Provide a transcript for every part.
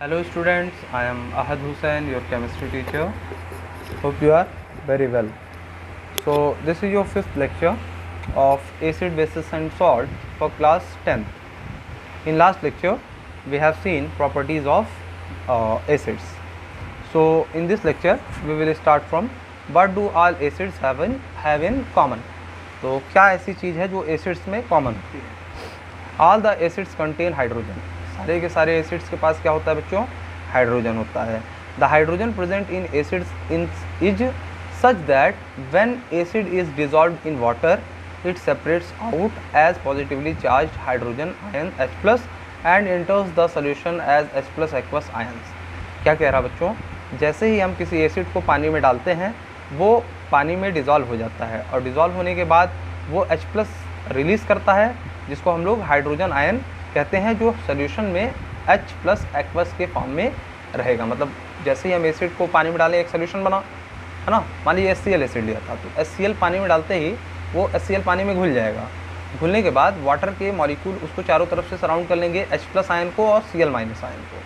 Hello students, I am Ahad Hussain, your chemistry teacher. Hope you are very well. So this is your fifth lecture of acid, bases and salt for class 10th. In last lecture, we have seen properties of acids. So in this lecture, we will start from what do all acids have in common. तो क्या ऐसी चीज़ है जो acids में common होती है? All the acids contain hydrogen. सारे के सारे एसिड्स के पास क्या होता है बच्चों? हाइड्रोजन होता है. The hydrogen present in acids is such that when acid is dissolved in water it separates out as positively charged hydrogen ion H+ and enters the solution as H+ aqueous ions. क्या कह रहा बच्चों? जैसे ही हम किसी acid को पानी में डालते हैं वो पानी में डिज़ोल्व हो जाता है और डिज़ोल्व होने के बाद वो H+ रिलीज़ करता है जिसको हम लोग हाइड्रोजन आयन कहते हैं, जो सोल्यूशन में H+ एक्वस के फॉर्म में रहेगा. मतलब जैसे ही हम एसिड को पानी में डालें एक सोल्यूशन बना, है ना. मान लीजिए HCl एसिड लिया था तो HCl पानी में डालते ही वो HCl पानी में घुल जाएगा. घुलने के बाद वाटर के मॉलिक्यूल उसको चारों तरफ से सराउंड कर लेंगे, H+ आयन को और Cl- आयन को.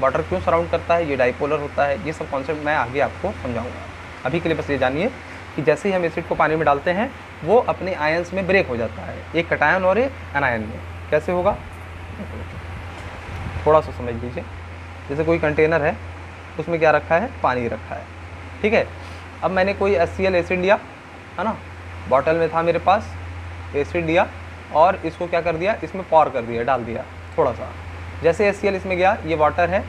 वाटर क्यों सराउंड करता है? ये डाइपोलर होता है. ये सब कॉन्सेप्ट मैं आगे आपको समझाऊंगा. अभी के लिए बस ये जानिए कि जैसे ही हम एसिड को पानी में डालते हैं वो अपने आयंस में ब्रेक हो जाता है, एक कटायन और एक एनायन में. कैसे होगा थोड़ा सा समझ लीजिए. जैसे कोई कंटेनर है, उसमें क्या रखा है? पानी रखा है, ठीक है. अब मैंने कोई HCl एसिड लिया, है ना. बॉटल में था मेरे पास, एसिड लिया और इसको क्या कर दिया? इसमें पॉर कर दिया, डाल दिया थोड़ा सा. जैसे HCl इसमें गया, ये वाटर है,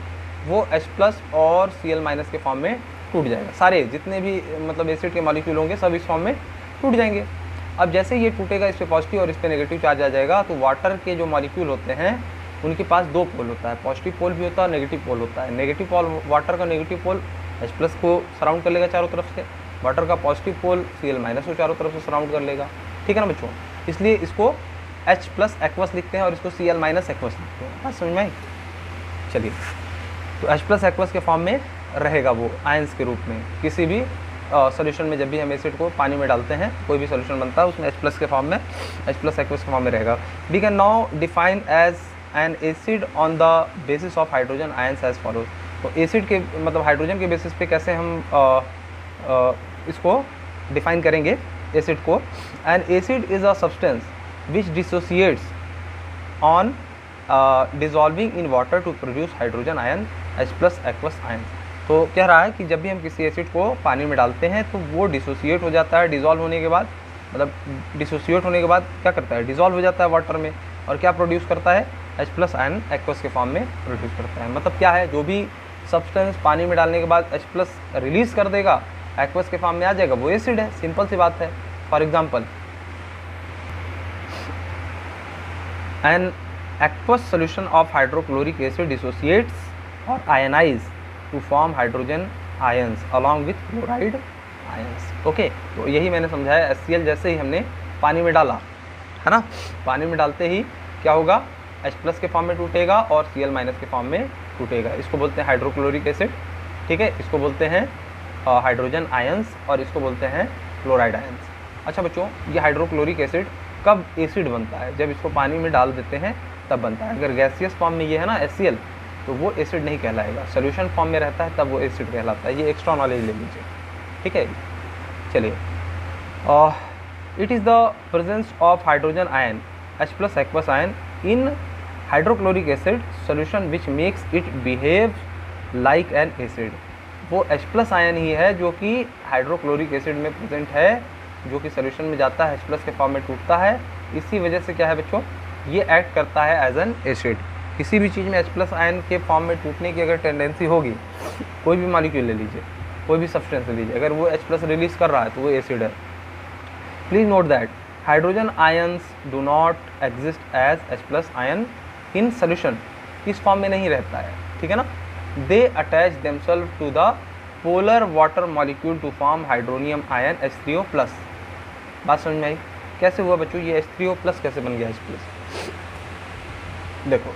वो H+ और Cl- के फॉर्म में टूट जाएगा. सारे जितने भी मतलब एसिड के मॉलिक्यूल होंगे सब इस फॉर्म में टूट जाएंगे. अब जैसे ये टूटेगा, इस पे पॉजिटिव और इस पे नेगेटिव चार्ज आ जाएगा, तो वाटर के जो मॉलिक्यूल होते हैं उनके पास दो पोल होता है, पॉजिटिव पोल भी होता है और नेगेटिव पोल होता है. नेगेटिव पोल, वाटर का नेगेटिव पोल H+ को सराउंड कर लेगा चारों तरफ से, वाटर का पॉजिटिव पोल Cl- को चारों तरफ से सराउंड कर लेगा, ठीक है ना बच्चों. इसलिए इसको H+ एक्वस लिखते हैं और इसको Cl- एक्वस लिखते हैं. बात समझ में आई? चलिए, तो H+ एक्वस के फॉर्म में रहेगा वो आयंस के रूप में. किसी भी सॉल्यूशन में जब भी हम एसिड को पानी में डालते हैं, कोई भी सॉल्यूशन बनता है उसमें H+ के फॉर्म में, H+ एक्वस के फॉर्म में रहेगा. We can now define as an acid on the basis of hydrogen ions as follows. तो एसिड के मतलब हाइड्रोजन के बेसिस पे कैसे हम इसको डिफाइन करेंगे एसिड को? An acid is a substance which dissociates on dissolving in water to produce hydrogen ion H+ aqueous ion. तो कह रहा है कि जब भी हम किसी एसिड को पानी में डालते हैं तो वो डिसोसिएट हो जाता है डिज़ोल्व होने के बाद. मतलब डिसोसिएट होने के बाद क्या करता है? डिज़ोल्व हो जाता है वाटर में और क्या प्रोड्यूस करता है? H+ आयन एक्वस के फॉर्म में प्रोड्यूस करता है. मतलब क्या है? जो भी सब्सटेंस पानी में डालने के बाद H+ रिलीज़ कर देगा, एक्वस के फॉर्म में आ जाएगा, वो एसिड है. सिंपल सी बात है. For example, an aqueous solution of hydrochloric acid dissociates or ionize to form hydrogen ions along with chloride ions. Okay, तो यही मैंने समझाया. HCl जैसे ही हमने पानी में डाला, है ना, पानी में डालते ही क्या होगा? H+ के फॉर्म में टूटेगा और Cl- के फॉर्म में टूटेगा. इसको बोलते हैं हाइड्रोक्लोरिक एसिड, ठीक है. इसको बोलते हैं हाइड्रोजन आयंस और इसको बोलते हैं क्लोराइड आयंस. अच्छा बच्चों, ये हाइड्रोक्लोरिक एसिड कब एसिड बनता है? जब इसको पानी में डाल देते हैं तब बनता है. अगर गैसियस फॉर्म में ये है ना HCl, तो वो एसिड नहीं कहलाएगा. सोल्यूशन फॉर्म में रहता है तब वो एसिड कहलाता है. ये एक्स्ट्रा नॉलेज ले लीजिए, ठीक है. चलिए, it is the presence of hydrogen ion H+ aqueous ion in hydrochloric acid solution which makes it behave like an acid. वो H+ आयन ही है जो कि हाइड्रोक्लोरिक एसिड में प्रेजेंट है, जो कि सोल्यूशन में जाता है, H+ के फॉर्म में टूटता है. इसी वजह से क्या है बच्चों? ये एक्ट करता है एज एन एसिड. किसी भी चीज़ में H+ आयन के फॉर्म में टूटने की अगर टेंडेंसी होगी, कोई भी मॉलिक्यूल ले लीजिए, कोई भी सब्सटेंस ले लीजिए, अगर वो H+ रिलीज़ कर रहा है तो वो एसिड है. Please note that hydrogen ions do not exist as H+ ion in solution. इस फॉर्म में नहीं रहता है, ठीक है ना. They attach themselves to the polar water molecule to form hydronium ion H3O+. बात समझ में आई? कैसे हुआ बच्चों? ये H3O+ कैसे बन गया H+? देखो,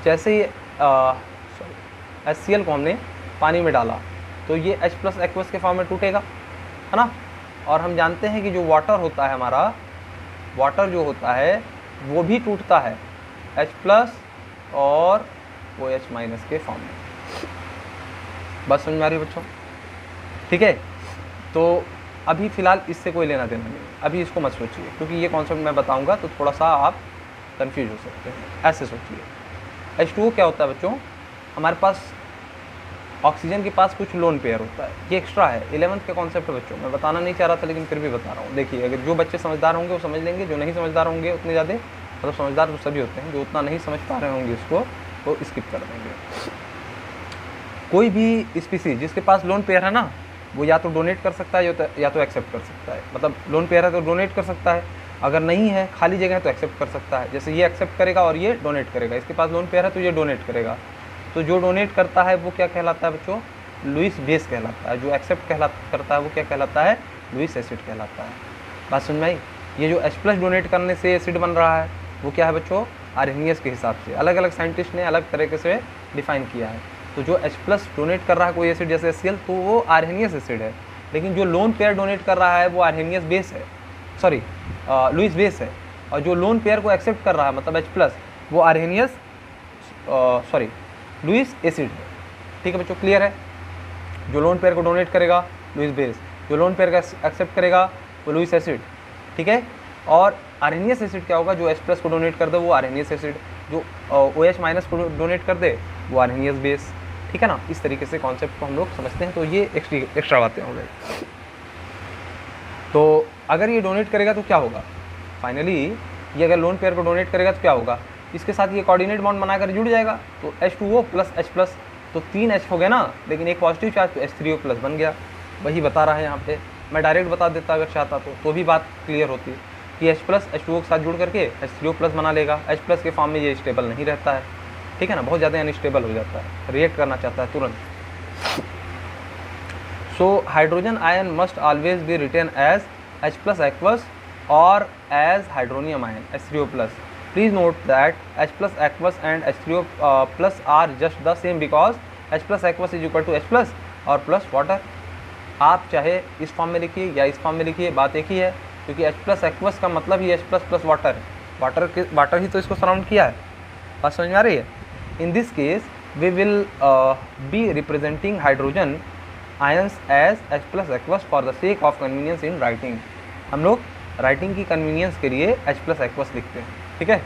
जैसे ही HCl को हमने पानी में डाला तो ये H+ एक्वस के फॉर्म में टूटेगा, है ना. और हम जानते हैं कि जो वाटर होता है हमारा, वाटर जो होता है वो भी टूटता है H+ और OH माइनस के फॉर्म में। बात समझ में आ रही है बच्चों? ठीक है, तो अभी फ़िलहाल इससे कोई लेना देना नहीं, अभी इसको मत सोचिए, क्योंकि ये कॉन्सेप्ट मैं बताऊंगा तो थोड़ा सा आप कंफ्यूज हो सकते हैं। ऐसे सोचिए, H2O क्या होता है बच्चों? हमारे पास ऑक्सीजन के पास कुछ लोन पेयर होता है, ये एक्स्ट्रा है। 11th का कॉन्सेप्ट है बच्चों, मैं बताना नहीं चाह रहा था लेकिन फिर भी बता रहा हूँ। देखिए, अगर जो बच्चे समझदार होंगे वो समझ लेंगे, जो नहीं समझदार होंगे उतने ज़्यादा, मतलब समझदार तो सभी होते हैं, जो उतना नहीं समझ पा रहे होंगे इसको वो स्किप कर देंगे। कोई भी स्पीसीज जिसके पास लोन पेयर है ना, वो या तो डोनेट कर सकता है या तो एक्सेप्ट कर सकता है। मतलब लोन पेयर है तो डोनेट कर सकता है, अगर नहीं है खाली जगह है तो एक्सेप्ट कर सकता है। जैसे ये एक्सेप्ट करेगा और ये डोनेट करेगा, इसके पास लोन पेयर है तो ये डोनेट करेगा। तो जो डोनेट करता है वो क्या कहलाता है बच्चों? लुईस बेस कहलाता है। जो एक्सेप्ट करता है वो क्या कहलाता है? लुईस एसिड कहलाता है। बात समझ में आई? ये जो H+ डोनेट करने से एसिड बन रहा है वो क्या है बच्चों? आर्हेनियस के हिसाब से, अलग अलग साइंटिस्ट ने अलग तरीके से डिफाइन किया है। तो जो H+ डोनेट कर रहा है कोई एसिड जैसे HCl, तो वो आर्हेनियस एसिड है। लेकिन जो लोन पेयर डोनेट कर रहा है वो आर्हेनियस बेस है, सॉरी लुईस बेस है। और जो लोन पेयर को एक्सेप्ट कर रहा है मतलब H+, वो आर्हेनियस सॉरी लुईस एसिड है। ठीक है बच्चों, क्लियर है? जो लोन पेयर को डोनेट करेगा लुईस बेस, जो लोन पेयर का एक्सेप्ट करेगा वो लुईस एसिड। ठीक है, और आर्हेनियस एसिड क्या होगा? जो H+ को डोनेट कर दे वो आर्हेनियस एसिड, जो OH माइनस को डोनेट कर दे वो आर्हेनियस बेस। ठीक है ना? इस तरीके से कॉन्सेप्ट को हम लोग समझते हैं। तो ये एक्स्ट्रा बातें हो गई। तो अगर ये डोनेट करेगा तो क्या होगा? फाइनली ये अगर लोन पेयर को डोनेट करेगा तो क्या होगा? इसके साथ ये कोऑर्डिनेट बॉन्ड बनाकर जुड़ जाएगा, तो H2O प्लस H+, तो 3 H हो गया ना, लेकिन एक पॉजिटिव चार्ज तो H3O प्लस बन गया। वही बता रहा है यहाँ पे, मैं डायरेक्ट बता देता अगर चाहता तो भी बात क्लियर होती कि H+ H2O के साथ जुड़ करके H3O प्लस बना लेगा। H+ के फॉर्म में ये स्टेबल नहीं रहता है, ठीक है ना, बहुत ज़्यादा अनस्टेबल हो जाता है, रिएक्ट करना चाहता है तुरंत। So hydrogen ion must always be written as H+ aqueous or as hydronium ion H3O plus. Please note that H+ aqueous and H3O plus are just the same because H+ aqueous is equal to H+ और plus water. आप चाहे इस form में लिखिए या इस form में लिखिए, बात एक ही है, क्योंकि H+ aqueous का मतलब ही H+ प्लस वाटर, वाटर ही तो इसको सराउंड किया है। बात समझ में आ रही है? In this case we will be representing hydrogen ions as H+ aqueous for the sake of convenience in writing. हम लोग राइटिंग की कन्वीनियंस के लिए H+ aqueous लिखते हैं, ठीक है।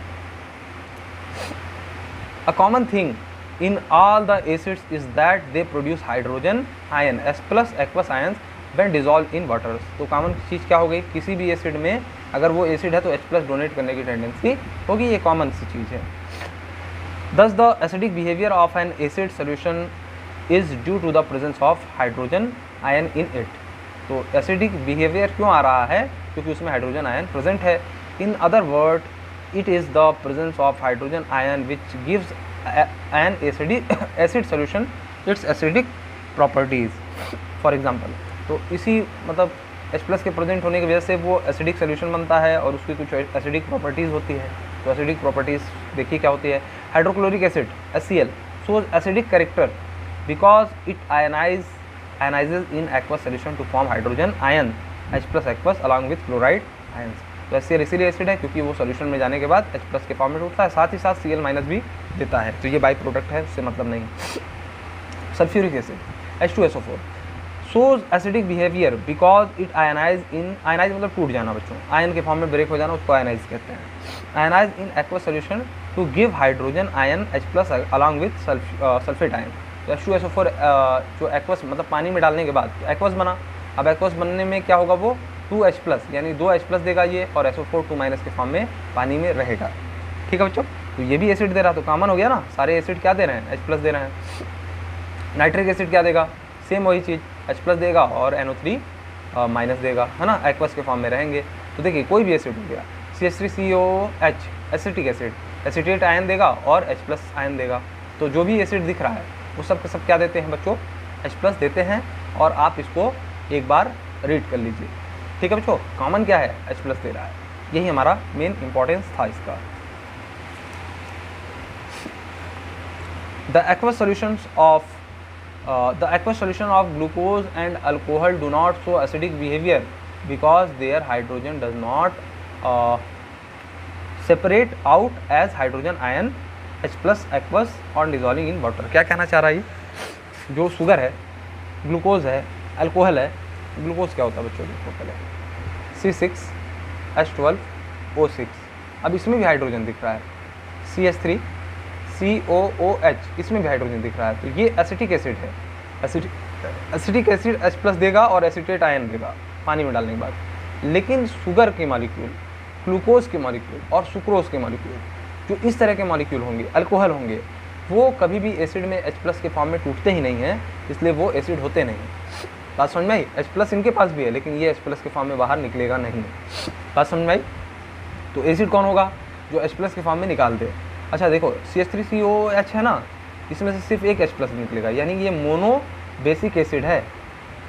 A common thing in all the acids is that they produce hydrogen ion H+ aqueous ions when dissolved in waters। तो कॉमन चीज़ क्या हो गई? किसी भी एसिड में अगर वो एसिड है तो H+ डोनेट करने की टेंडेंसी होगी, ये कॉमन सी चीज़ है। Thus the acidic behavior of an acid solution is due to the presence of hydrogen ion in it। तो एसिडिक बिहेवियर क्यों आ रहा है? क्योंकि उसमें हाइड्रोजन आयन प्रेजेंट है। In other word it is the presence of hydrogen ion which gives an acid solution its acidic properties। For example, तो इसी मतलब H+ के प्रेजेंट होने की वजह से वो एसिडिक सोल्यूशन बनता है और उसकी कुछ एसिडिक प्रॉपर्टीज़ होती है। तो एसिडिक प्रॉपर्टीज़ देखिए क्या होती है। Hydrochloric acid HCl shows acidic character because it ionizes in aqueous solution to form hydrogen ion H+ aqueous along with chloride ions। तो HCl इसीलिए एसिड है क्योंकि वो सॉल्यूशन में जाने के बाद H+ के फॉर्म में टूटता है, साथ ही साथ Cl- भी देता है, तो ये बाई प्रोडक्ट है, उससे मतलब नहीं। Sulphuric acid H2SO4 shows acidic behavior because it ionize मतलब टूट जाना बच्चों, आयन के फॉर्म में ब्रेक हो जाना, उसको आयनाइज कहते हैं। Ionize in aqueous solution to give hydrogen ion H+ along with sulphate ion. तो H2SO4 जो एक्वस मतलब पानी में डालने के बाद एक्वस बना। अब एक्वस बनने में क्या होगा? वो 2H+ यानी 2H+ देगा ये, और SO4 2- के फॉर्म में पानी में रहेगा, ठीक है बच्चों। तो ये भी एसिड दे रहा, तो कॉमन हो गया ना, सारे एसिड क्या दे रहे हैं? H+ दे रहे हैं। नाइट्रिक एसिड क्या देगा? सेम वही चीज़, H+ देगा और NO3- देगा, है ना, एक्वस के फॉर्म में रहेंगे। तो देखिए कोई भी एसिड हो गया, CH3COOH acetic acid acetate ion देगा और H+ आयन देगा। तो जो भी एसिड दिख रहा है वो सब के सब क्या देते हैं बच्चों? H+ देते हैं, और आप इसको एक बार रीड कर लीजिए, ठीक है बच्चों। कॉमन क्या है? H+ दे रहा है, यही हमारा मेन इंपॉर्टेंस था इसका। The aqueous solution of glucose and alcohol do not show acidic behavior because their hydrogen does not separate out as hydrogen ion H+ aqueous on dissolving in water. क्या कहना चाह रहा है ये? जो शुगर है, ग्लूकोज है, अल्कोहल है। ग्लूकोज क्या होता है बच्चों? देखो पहले C6H12O6। अब इसमें भी हाइड्रोजन दिख रहा है, CH3COOH, इसमें भी हाइड्रोजन दिख रहा है। तो ये एसिटिक एसिड है। एसिटिक एसिड H+ देगा और एसिटेट आयन देगा पानी में डालने के बाद। लेकिन शुगर के मॉलिक्यूल, ग्लूकोज के मॉलिक्यूल और सुक्रोज के मॉलिक्यूल, जो इस तरह के मॉलिक्यूल होंगे, अल्कोहल होंगे, वो कभी भी एसिड में H+ के फॉर्म में टूटते ही नहीं हैं, इसलिए वो एसिड होते नहीं। बात समझ में आई? H+ इनके पास भी है, लेकिन ये H+ के फॉर्म में बाहर निकलेगा नहीं। बात समझ में आई? तो एसिड कौन होगा? जो H+ के फॉर्म में निकाल दे। अच्छा देखो, CH3COOH है ना, इसमें से सिर्फ एक H+ निकलेगा, यानी ये मोनो बेसिक एसिड है,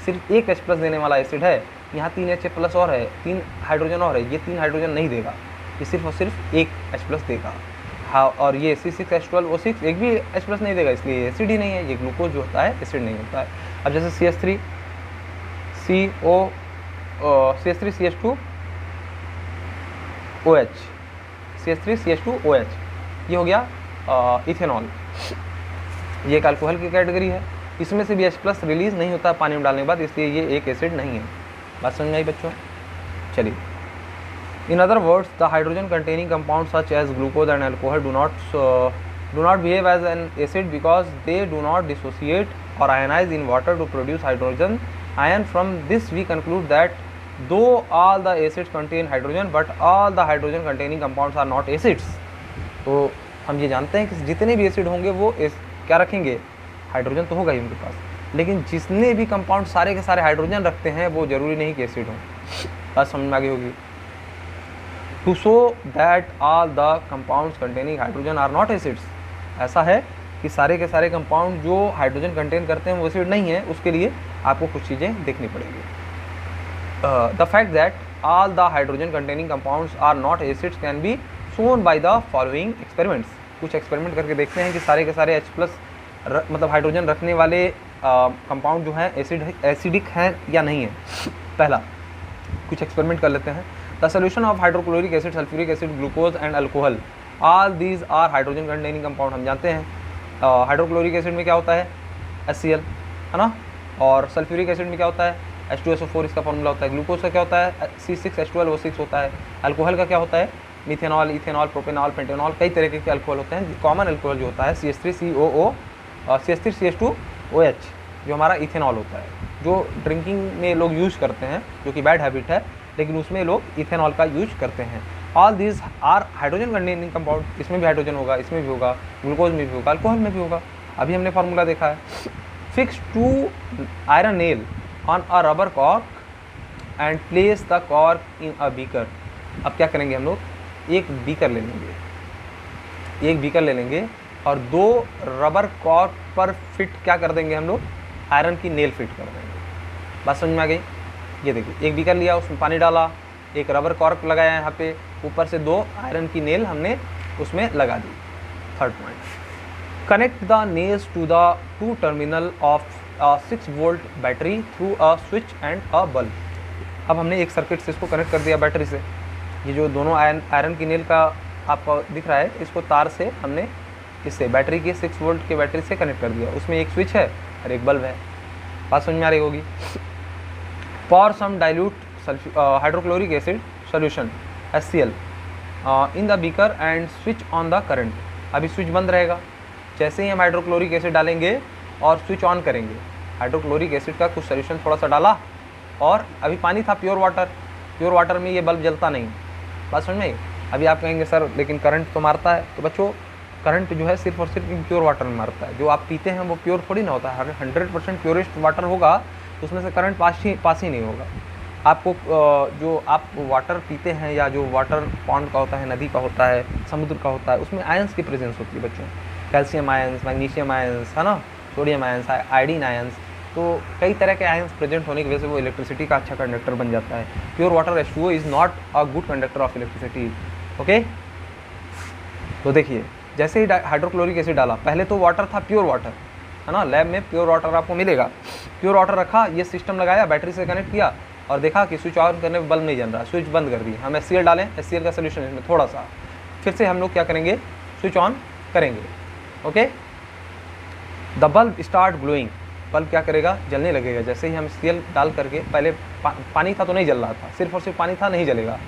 सिर्फ एक H+ देने वाला एसिड है। यहाँ 3 H+ और है, 3 हाइड्रोजन और है, ये 3 हाइड्रोजन नहीं देगा, ये सिर्फ और सिर्फ एक H+ देगा। हाँ, और ये C6H12O6 एक भी H+ नहीं देगा, इसलिए एसिड ही नहीं है। ये ग्लूकोज जो होता है एसिड नहीं होता है। अब जैसे CH3CH2OH, ये हो गया इथेनॉल। ये एक अल्कोहल की कैटेगरी है, इसमें से भी H+ रिलीज नहीं होता पानी में डालने के बाद, इसलिए ये एक एसिड नहीं है। बात समझ में आई बच्चों? चलिए, in other words the hydrogen containing compound such as glucose and alcohol do not behave as an acid because they do not dissociate और ionize in water to produce hydrogen ion. From this we conclude that though all the acids contain hydrogen but all the hydrogen containing compounds are not acids. तो हम ये जानते हैं कि जितने भी acid होंगे वो क्या रखेंगे? हाइड्रोजन तो होगा ही उनके पास, लेकिन जितने भी कंपाउंड सारे के सारे हाइड्रोजन रखते हैं वो जरूरी नहीं कि एसिड हों। बात समझ में आ गई होगी? To show that all the compounds containing hydrogen are not acids, ऐसा है कि सारे के सारे कंपाउंड जो हाइड्रोजन कंटेन करते हैं वो एसिड नहीं है, उसके लिए आपको कुछ चीज़ें देखनी पड़ेगी। The fact that all the hydrogen containing compounds are not acids can be shown by the following experiments. कुछ एक्सपेरिमेंट करके देखते हैं कि सारे के सारे H+ मतलब हाइड्रोजन रखने वाले कंपाउंड जो हैं एसिडिक हैं या नहीं है। पहला कुछ एक्सपेरिमेंट कर लेते हैं। The solution of hydrochloric acid, sulphuric acid, glucose and alcohol, all these are hydrogen containing compound. हम जानते हैं हाइड्रोक्लोरिक एसिड में क्या होता है? HCl, है ना। और सल्फ्यूरिक एसिड में क्या होता है? H2SO4 इसका फॉर्मूला होता है। ग्लूकोज का क्या होता है? C6H12O6 होता है। अल्कोहल का क्या होता है? मिथेनॉल, इथेनॉल, प्रोपेनॉल, पेंटेनॉल, कई तरीके के अल्कोहल होते हैं। कॉमन अल्कोहल जो होता है CH3CH2OH, जो हमारा इथेनॉल होता है, जो ड्रिंकिंग में लोग यूज़ करते हैं, जो कि बैड हैबिट है, लेकिन उसमें लोग इथेनॉल का यूज करते हैं। All these are hydrogen containing compound, इसमें भी हाइड्रोजन होगा, इसमें भी होगा, ग्लूकोज में भी होगा, अल्कोहल में भी होगा। अभी हमने फार्मूला देखा है। Fix 2 iron nail on a rubber cork and place the cork in a beaker. अब क्या करेंगे हम लोग? एक बीकर ले लेंगे और 2 रबर कॉर्क पर फिट क्या कर देंगे हम लोग? आयरन की नेल फिट कर देंगे। बात समझ में आ गई? ये देखिए, एक बीकर लिया, उसमें पानी डाला, एक रबर कॉर्क लगाया यहाँ पे, ऊपर से 2 आयरन की नेल हमने उसमें लगा दी। Third point, connect the nails to the 2 terminal of 6 volt battery through a switch and a bulb. अब हमने एक सर्किट से इसको कनेक्ट कर दिया बैटरी से। ये जो दोनों आयरन की नेल का आपको दिख रहा है, इसको तार से हमने इससे बैटरी के 6 वोल्ट के बैटरी से कनेक्ट कर दिया। उसमें एक स्विच है और एक बल्ब है। बात समझ में आ रही होगी? pour some dilute hydrochloric acid solution HCl in the beaker and switch on the current। अभी स्विच बंद रहेगा, जैसे ही हम हाइड्रोक्लोरिक एसिड डालेंगे और स्विच ऑन करेंगे, हाइड्रोक्लोरिक एसिड का कुछ सोल्यूशन थोड़ा सा डाला और अभी पानी था, प्योर वाटर में ये बल्ब जलता नहीं। बात समझ में? अभी आप कहेंगे सर लेकिन करंट तो मारता है। तो बच्चों, करंट जो है सिर्फ और सिर्फ प्योर वाटर में मारता है। जो आप पीते हैं वो प्योर थोड़ी ना होता है। 100% प्योरेस्ट वाटर होगा तो उसमें से करंट पास ही नहीं होगा। आपको जो आप वाटर पीते हैं या जो वाटर पॉन्ड का होता है, नदी का होता है, समुद्र का होता है, उसमें आयंस की प्रेजेंस होती है बच्चों। कैल्शियम आयंस, मैग्नीशियम आयंस, है ना, सोडियम आयंस, आयोडीन आयंस। तो कई तरह के आयंस प्रेजेंट होने की वजह से वो इलेक्ट्रिसिटी का अच्छा कंडक्टर बन जाता है। Pure water H2O is not a good conductor of electricity. Okay, तो देखिए, जैसे ही हाइड्रोक्लोरिक एसिड डाला, पहले तो वाटर था, प्योर वाटर, है ना, लैब में प्योर वाटर आपको मिलेगा। प्योर वाटर रखा, ये सिस्टम लगाया, बैटरी से कनेक्ट किया और देखा कि स्विच ऑन करने पर बल्ब नहीं जल रहा, स्विच बंद कर दिया। हम HCl डालें, HCl का सोल्यूशन इसमें थोड़ा सा, फिर से हम लोग क्या करेंगे? स्विच ऑन करेंगे। Okay, the bulb start glowing, bulb क्या करेगा, जलने लगेगा। जैसे ही हम Cl डाल करके, पहले पानी था तो नहीं जल रहा था, सिर्फ और सिर्फ पानी था, नहीं जलेगा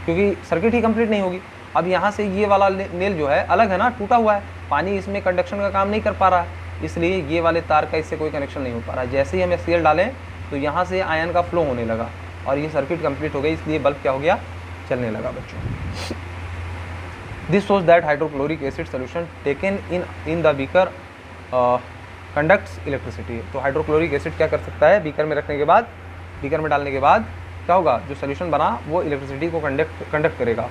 क्योंकि सर्किट ही कंप्लीट नहीं होगी। अब यहाँ से ये वाला नेल जो है अलग है ना, टूटा हुआ है, पानी इसमें कंडक्शन का काम नहीं कर पा रहा है, इसलिए ये वाले तार का इससे कोई कनेक्शन नहीं हो पा रहा है। जैसे ही हम Cl डालें तो यहाँ से आयन का फ्लो होने लगा और ये सर्किट कंप्लीट हो गई, इसलिए बल्ब क्या हो गया, चलने लगा बच्चों। This shows that hydrochloric acid solution taken in the beaker conducts electricity. तो हाइड्रोक्लोरिक एसिड क्या कर सकता है, बीकर में रखने के बाद, बीकर में डालने के बाद क्या होगा, जो सोल्यूशन बना वो इलेक्ट्रिसिटी को कंडक्ट करेगा।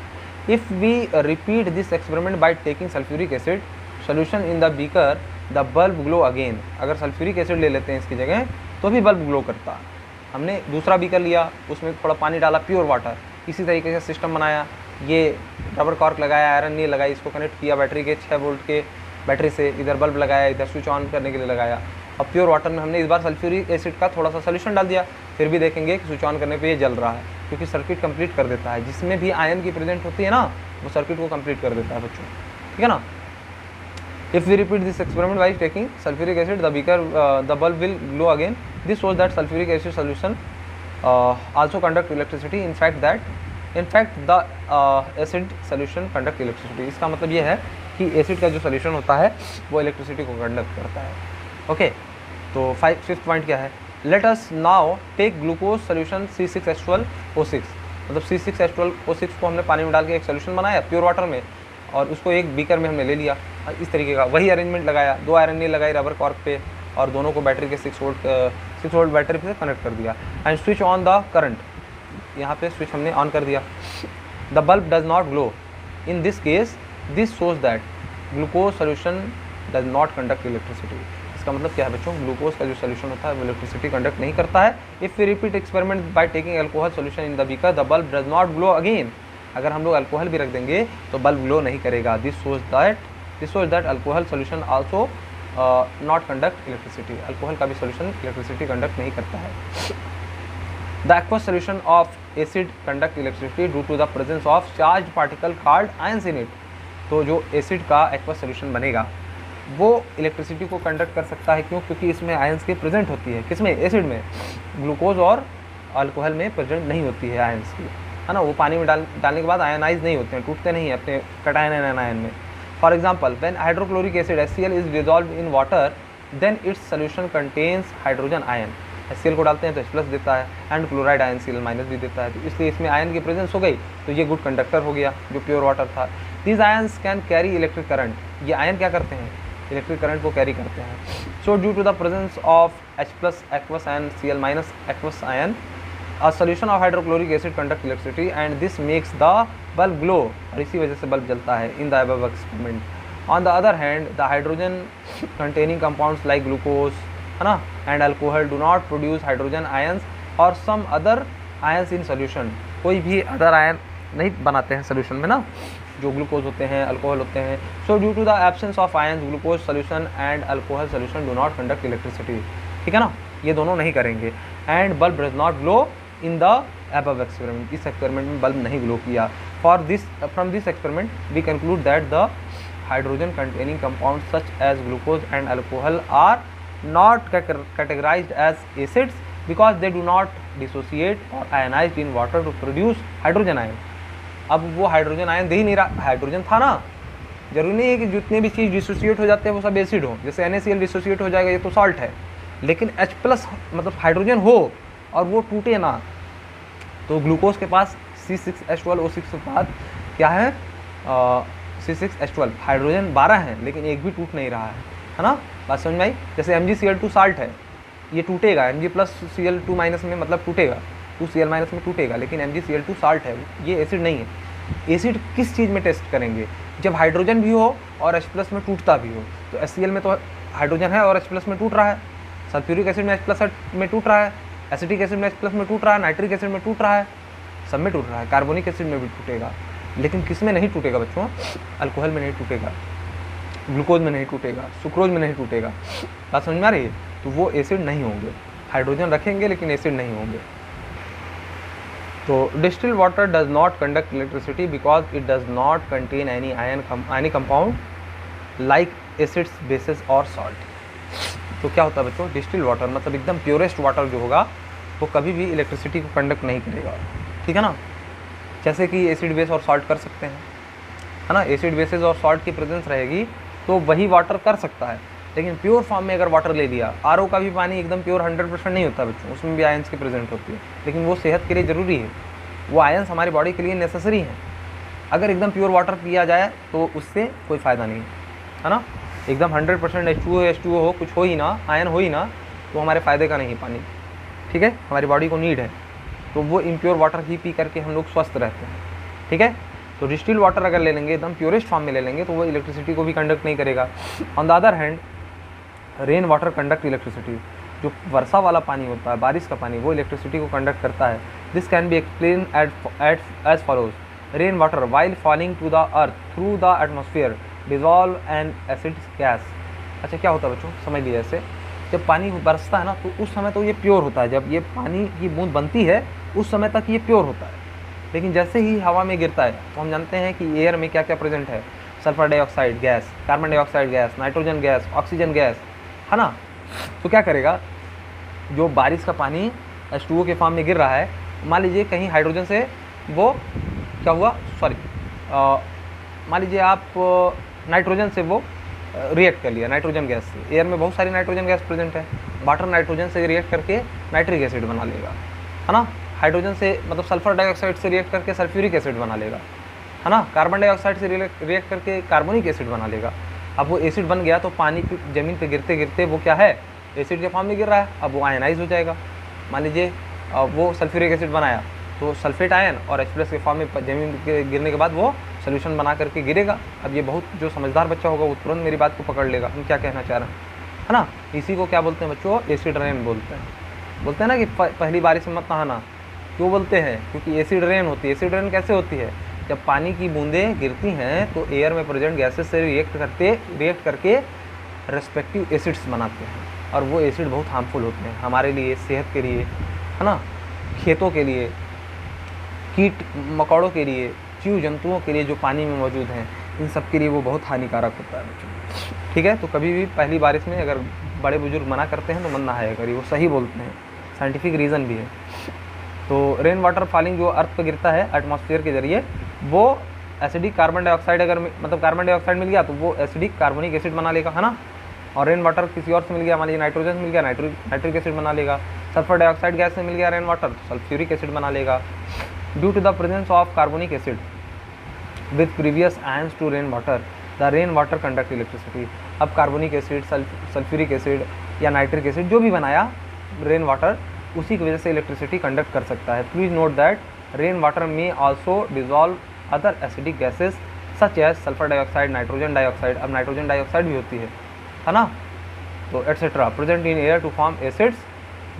If we repeat this experiment by taking sulphuric acid solution in the beaker the bulb glow again. अगर सल्फ्यूरिक एसिड ले लेते हैं इसकी जगह तो भी बल्ब ग्लो करता। हमने दूसरा बीकर लिया, उसमें थोड़ा पानी डाला, प्योर वाटर, इसी तरीके से सिस्टम बनाया, ये रबर कॉर्क लगाया, आयरन नील लगाई, इसको कनेक्ट किया बैटरी के 6 वोल्ट के बैटरी से, इधर बल्ब लगाया, इधर स्विच ऑन करने के लिए लगाया। अब प्योर वाटर में हमने इस बार सल्फ्यूरिक एसिड का थोड़ा सा सोल्यूशन डाल दिया, फिर भी देखेंगे कि स्विच ऑन करने पे ये जल रहा है क्योंकि सर्किट कंप्लीट कर देता है। जिसमें भी आयन की प्रेजेंट होती है ना, वो सर्किट को कंप्लीट कर देता है बच्चों, ठीक है ना। If we repeat this experiment by taking sulfuric acid, the bulb will glow again. This shows that sulfuric acid solution also conduct electricity. In fact, the acid solution conduct electricity. इसका मतलब ये है कि एसिड का जो solution होता है वो इलेक्ट्रिसिटी को कंडक्ट करता है। ओके, तो फिफ्थ पॉइंट क्या है, let us now take glucose solution C6H12O6। मतलब C6H12O6 को हमने पानी में डाल के एक सोल्यूशन बनाया प्योर वाटर में, और उसको एक बीकर में हमने ले लिया, इस तरीके का वही अरेंजमेंट लगाया, 2 आयरन नील लगाई रबर कॉर्क पे और दोनों को बैटरी के 6 वोल्ट बैटरी पे कनेक्ट कर दिया and switch on the current. यहाँ पे स्विच हमने ऑन कर दिया। The bulb does not glow in this case, this shows that glucose solution does not conduct electricity. इसका मतलब क्या है बच्चों, ग्लूकोज का जो सोल्यूशन होता है वो इलेक्ट्रिसिटी कंडक्ट नहीं करता है। If we repeat experiment by taking alcohol solution in the beaker the bulb does not glow again. अगर हम लोग अल्कोहल भी रख देंगे तो बल्ब ग्लो नहीं करेगा। This shows that alcohol solution also not conduct electricity. Alcohol का भी सोल्यूशन इलेक्ट्रिसिटी कंडक्ट नहीं करता है। The aqueous solution of acid conduct electricity due to the presence of charge particle called ions in it. तो जो acid का aqueous solution बनेगा वो इलेक्ट्रिसिटी को कंडक्ट कर सकता है। क्यों? क्योंकि इसमें आयंस की प्रेजेंट होती है। किसमें? एसिड में। ग्लूकोज और अल्कोहल में प्रेजेंट नहीं होती है आयंस की, है ना। वो पानी में डालने के बाद आयनाइज नहीं होते हैं, टूटते नहीं हैं अपने कैटायन एनायन में। For example, when hydrochloric acid HCl is dissolve in water then its solution contains hydrogen ion. HCl को डालते हैं तो H+ देता है एंड क्लोराइड आयन Cl- भी देता है, तो इसलिए इसमें आयन की प्रेजेंस हो गई तो ये गुड कंडक्टर हो गया जो प्योर वाटर था। These ions can carry electric current. ये आयन क्या करते हैं? इलेक्ट्रिक करंट को कैरी करते हैं। So due to the presence of H+ aqueous and Cl- aqueous ion, a solution of hydrochloric acid conduct electricity and this makes the bulb glow, और इसी वजह से बल्ब जलता है in the above experiment. On the other hand, the hydrogen containing compounds like glucose, है ना, and alcohol do not produce hydrogen ions or some other ions in solution. कोई भी अदर आयन नहीं बनाते हैं सोल्यूशन में ना, जो ग्लूकोज होते हैं, अल्कोहल होते हैं। So due to the absence of ions glucose solution and alcohol solution do not conduct electricity. ठीक है ना, ये दोनों नहीं करेंगे। And bulb does not glow in the above experiment. इस एक्सपेरिमेंट में बल्ब नहीं ग्लो किया। For this from this experiment we conclude that the hydrogen containing compound such as glucose and alcohol are not categorized as acids because they do not dissociate or ionize in water to produce hydrogen ion. अब वो hydrogen ion दे ही नहीं रहा। Hydrogen था ना, जरूरी नहीं है कि जितने भी चीज़ डिसोसिएट हो जाते हैं वो सब एसिड हो। जैसे NaCl डिसोसिएट हो जाएगा, ये तो सॉल्ट है, लेकिन H+ मतलब हाइड्रोजन हो और वो टूटे ना। तो ग्लूकोज के पास C6H12O6 के बाद क्या है, C6H12 हाइड्रोजन 12 हैं, लेकिन एक भी टूट नहीं रहा है ना। बात समझ में आई? जैसे MgCl2 साल्ट है, ये टूटेगा, Mg+Cl2- में मतलब टूटेगा, 2Cl- में टूटेगा, लेकिन MgCl2 साल्ट है, ये एसिड नहीं है। एसिड किस चीज़ में टेस्ट करेंगे? जब हाइड्रोजन भी हो और H+ में टूटता भी हो। तो HCl में तो हाइड्रोजन है और H+ में टूट रहा है, सल्फ्यूरिक एसिड में H+ में टूट रहा है, एसिटिक एसिड में H+ में टूट रहा है, नाइट्रिक एसिड में टूट रहा है, सब में टूट रहा है। कार्बोनिक एसिड में भी टूटेगा, लेकिन किस में नहीं टूटेगा बच्चों? अल्कोहल में नहीं टूटेगा, ग्लूकोज में नहीं टूटेगा, सुक्रोज में नहीं टूटेगा। बात समझ में आ रही है? तो वो एसिड नहीं होंगे। हाइड्रोजन रखेंगे लेकिन एसिड नहीं होंगे। तो distilled water does not conduct electricity because it does not contain any compound like acids, basis और सॉल्ट। तो क्या होता है बच्चों, डिस्टिल वाटर मतलब एकदम प्योरेस्ट वाटर जो होगा वो कभी भी इलेक्ट्रिसिटी को कंडक्ट नहीं करेगा, ठीक है ना। जैसे कि एसिड बेस और सॉल्ट कर सकते हैं, है ना। एसिड बेसिस और सॉल्ट की प्रेजेंस रहेगी तो वही वाटर कर सकता है। लेकिन प्योर फॉर्म में अगर वाटर ले लिया, आरओ का भी पानी एकदम प्योर 100% नहीं होता बच्चों, उसमें भी आयंस की प्रेजेंट होती है, लेकिन वो सेहत के लिए ज़रूरी है, वो आयंस हमारी बॉडी के लिए नेसेसरी हैं। अगर एकदम प्योर वाटर पिया जाए तो उससे कोई फ़ायदा नहीं है ना। एकदम 100% H2O हो, कुछ हो ही ना, आयन हो ही ना, तो हमारे फ़ायदे का नहीं पानी, ठीक है। हमारी बॉडी को नीड है, तो वो इम्प्योर वाटर ही पी करके हम लोग स्वस्थ रहते हैं, ठीक है। तो डिस्टिल वाटर अगर ले लेंगे, एकदम प्योरेस्ट फॉर्म में ले लेंगे, तो वो इलेक्ट्रिसिटी को भी कंडक्ट नहीं करेगा। On the other hand rain water conduct electricity. जो वर्षा वाला पानी होता है, बारिश का पानी, वो इलेक्ट्रिसिटी को कंडक्ट करता है। This can be explain as follows. Rain water while falling to the earth through the atmosphere dissolve an acid gas. अच्छा, क्या होता है बच्चों, समझ लीजिए। ऐसे जब पानी बरसता है ना, तो उस समय तो ये प्योर होता है, जब ये पानी की बूंद बनती है उस समय तक ये प्योर होता है। लेकिन जैसे ही हवा में गिरता है तो हम जानते हैं कि एयर में क्या क्या प्रेजेंट है, sulphur dioxide gas, carbon dioxide gas, nitrogen gas, oxygen gas, है ना। तो क्या करेगा, जो बारिश का पानी H2O के फॉर्म में गिर रहा है, मान लीजिए कहीं हाइड्रोजन से वो क्या हुआ, सॉरी मान लीजिए आप नाइट्रोजन से वो रिएक्ट कर लिया, नाइट्रोजन गैस से। एयर में बहुत सारी नाइट्रोजन गैस प्रेजेंट है, वाटर नाइट्रोजन से रिएक्ट करके नाइट्रिक एसिड बना लेगा, है ना। हाइड्रोजन से मतलब सल्फर डाइऑक्साइड से रिएक्ट करके सल्फ्यूरिक एसिड बना लेगा, है ना। कार्बन डाइऑक्साइड से रिएक्ट करके कार्बोनिक एसिड बना लेगा। अब वो एसिड बन गया तो पानी की ज़मीन पे गिरते गिरते वो क्या है, एसिड के फॉर्म में गिर रहा है, अब वो आयनाइज हो जाएगा। मान लीजिए वो सल्फ्यूरिक एसिड बनाया तो सल्फेट आयन और H+ के फॉर्म में ज़मीन के गिरने के बाद वो सोल्यूशन बना करके गिरेगा। अब ये बहुत जो समझदार बच्चा होगा वो तुरंत मेरी बात को पकड़ लेगा, हम क्या कहना चाह रहे हैं, है ना। इसी को क्या बोलते हैं बच्चों, एसिड रेन बोलते हैं ना कि पहली बारिश में मत नहाना। क्यों बोलते हैं, क्योंकि एसिड रेन होती है। एसिड रेन कैसे होती है, जब पानी की बूंदें गिरती हैं तो एयर में प्रेजेंट गैसेस से रिएक्ट करके रेस्पेक्टिव एसिड्स बनाते हैं, और वो एसिड बहुत हार्मफुल होते हैं हमारे लिए, सेहत के लिए, है ना, खेतों के लिए, कीट मकोड़ों के लिए, जीव जंतुओं के लिए जो पानी में मौजूद हैं, इन सब के लिए वो बहुत हानिकारक होता है बच्चों, ठीक है। तो कभी भी पहली बारिश में अगर बड़े बुजुर्ग मना करते हैं तो मत नहाया करिए, वो सही बोलते हैं, साइंटिफिक रीज़न भी है। तो रेन वाटर फॉलिंग जो अर्थ पर गिरता है एटमॉस्फेयर के जरिए, वो एसिडिक कार्बन डाइऑक्साइड अगर मतलब कार्बन डाइऑक्साइड मिल गया तो वो एसिडिक कार्बोनिक एसिड बना लेगा, है ना। और रेन वाटर किसी और से मिल गया, मान लीजिए नाइट्रोजन मिल गया, नाइट्रिक एसिड बना लेगा। सल्फर डाइऑक्साइड गैस से मिल गया रेन वाटर, सल्फ्यूरिक एसिड बना लेगा। Due to the presence of carbonic acid with previous ions to rain water, the rain water conduct electricity. अब कार्बोनिक एसिड, सल्फ्यूरिक एसिड या nitric acid जो भी बनाया rain water, उसी की वजह से इलेक्ट्रिसिटी कंडक्ट कर सकता है। Please note that rain water में also dissolve other acidic gases such as sulphur dioxide, nitrogen dioxide, अब नाइट्रोजन डाइऑक्साइड भी होती है ना, तो etcetera present in air to form acids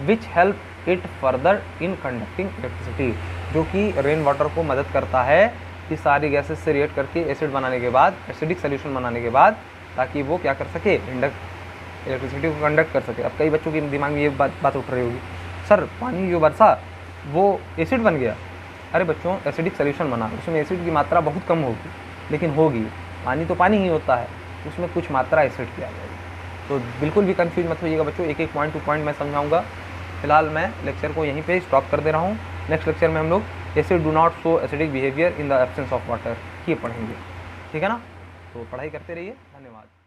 which help it further in conducting electricity, जो कि rain water को मदद करता है कि सारी गैसेस से रिएक्ट करके एसिड बनाने के बाद, एसिडिक सोल्यूशन बनाने के बाद, ताकि वो क्या कर सके, इलेक्ट्रिसिटी को कंडक्ट कर सके। अब कई बच्चों के दिमाग में ये बात उठ रही होगी, सर पानी जो बरसा वो एसिड बन गया। अरे बच्चों, एसिडिक सोल्यूशन बना, उसमें एसिड की मात्रा बहुत कम होगी, लेकिन होगी, पानी तो पानी ही होता है, उसमें कुछ मात्रा एसिड की आ जाएगी। तो बिल्कुल भी कंफ्यूज मत होइएगा बच्चों, एक एक पॉइंट टू पॉइंट मैं समझाऊंगा। फिलहाल मैं लेक्चर को यहीं पे स्टॉप कर दे रहा हूँ। नेक्स्ट लेक्चर में हम लोग acid do not show acidic behaviour in the absence of water ये पढ़ेंगे, ठीक है ना। तो पढ़ाई करते रहिए, धन्यवाद।